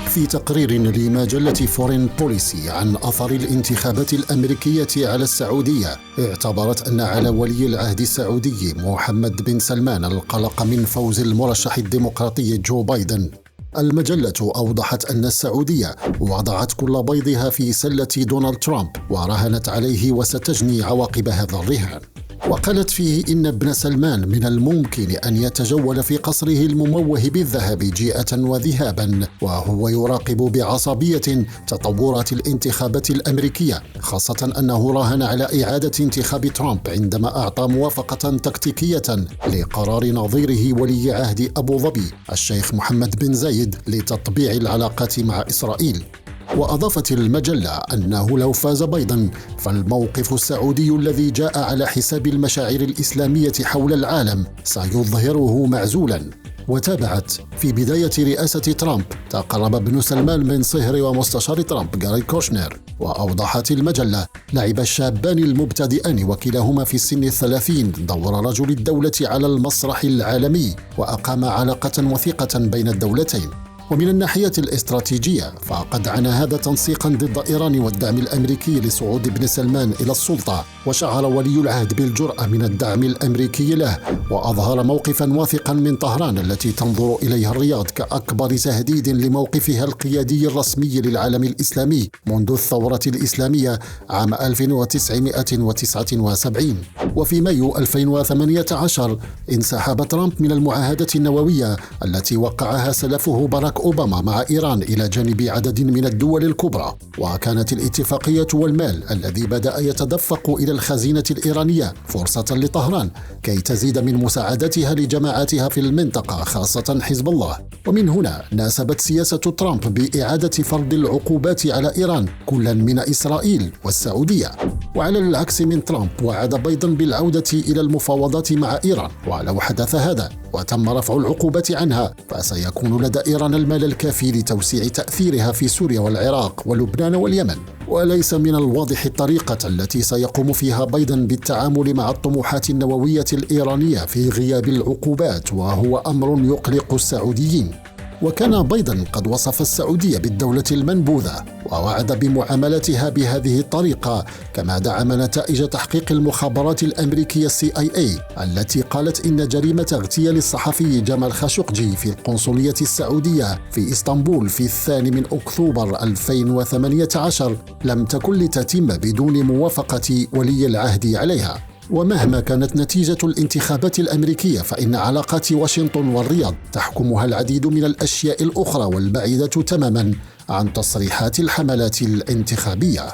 في تقرير لمجلة فورين بوليسي عن أثر الانتخابات الأمريكية على السعودية، اعتبرت أن على ولي العهد السعودي محمد بن سلمان القلق من فوز المرشح الديمقراطي جو بايدن. المجلة أوضحت أن السعودية وضعت كل بيضها في سلة دونالد ترامب وراهنت عليه وستجني عواقب هذا الرهان. وقالت فيه إن ابن سلمان من الممكن أن يتجول في قصره المموه بالذهب جيئة وذهابا، وهو يراقب بعصبية تطورات الانتخابات الأمريكية، خاصة أنه راهن على إعادة انتخاب ترامب عندما أعطى موافقة تكتيكية لقرار نظيره ولي عهد أبو ظبي الشيخ محمد بن زايد لتطبيع العلاقات مع إسرائيل. وأضافت المجلة أنه لو فاز بايدن فالموقف السعودي الذي جاء على حساب المشاعر الإسلامية حول العالم سيظهره معزولا. وتابعت: في بداية رئاسة ترامب تقرب ابن سلمان من صهر ومستشار ترامب جاريد كوشنر. وأوضحت المجلة: لعب الشابان المبتدئان وكلاهما في السن 30 دور رجل الدولة على المسرح العالمي، وأقام علاقة وثيقة بين الدولتين. ومن الناحية الاستراتيجية فقد عنى هذا تنسيقا ضد إيران والدعم الأمريكي لصعود ابن سلمان إلى السلطة، وشعر ولي العهد بالجرأة من الدعم الأمريكي له، وأظهر موقفا واثقا من طهران التي تنظر إليها الرياض كأكبر تهديد لموقفها القيادي الرسمي للعالم الإسلامي منذ الثورة الإسلامية عام 1979. وفي مايو 2018 انسحب ترامب من المعاهدة النووية التي وقعها سلفه باراك أوباما مع إيران إلى جانب عدد من الدول الكبرى. وكانت الاتفاقية والمال الذي بدأ يتدفق إلى الخزينة الإيرانية فرصة لطهران كي تزيد من مساعدتها لجماعاتها في المنطقة، خاصة حزب الله. ومن هنا ناسبت سياسة ترامب بإعادة فرض العقوبات على إيران كلا من إسرائيل والسعودية. وعلى العكس من ترامب وعد بايدن بالعودة إلى المفاوضات مع إيران، ولو حدث هذا وتم رفع العقوبة عنها فسيكون لدى إيران المال الكافي لتوسيع تأثيرها في سوريا والعراق ولبنان واليمن. وليس من الواضح الطريقة التي سيقوم فيها بايدن بالتعامل مع الطموحات النووية الإيرانية في غياب العقوبات، وهو أمر يقلق السعوديين. وكان بايدن قد وصف السعودية بالدولة المنبوذة ووعد بمعاملتها بهذه الطريقة، كما دعم نتائج تحقيق المخابرات الأمريكية CIA التي قالت إن جريمة اغتيال الصحفي جمال خاشقجي في القنصلية السعودية في إسطنبول في 2 أكتوبر 2018 لم تكن لتتم بدون موافقة ولي العهد عليها. ومهما كانت نتيجة الانتخابات الأمريكية فإن علاقات واشنطن والرياض تحكمها العديد من الأشياء الأخرى والبعيدة تماما عن تصريحات الحملات الانتخابية.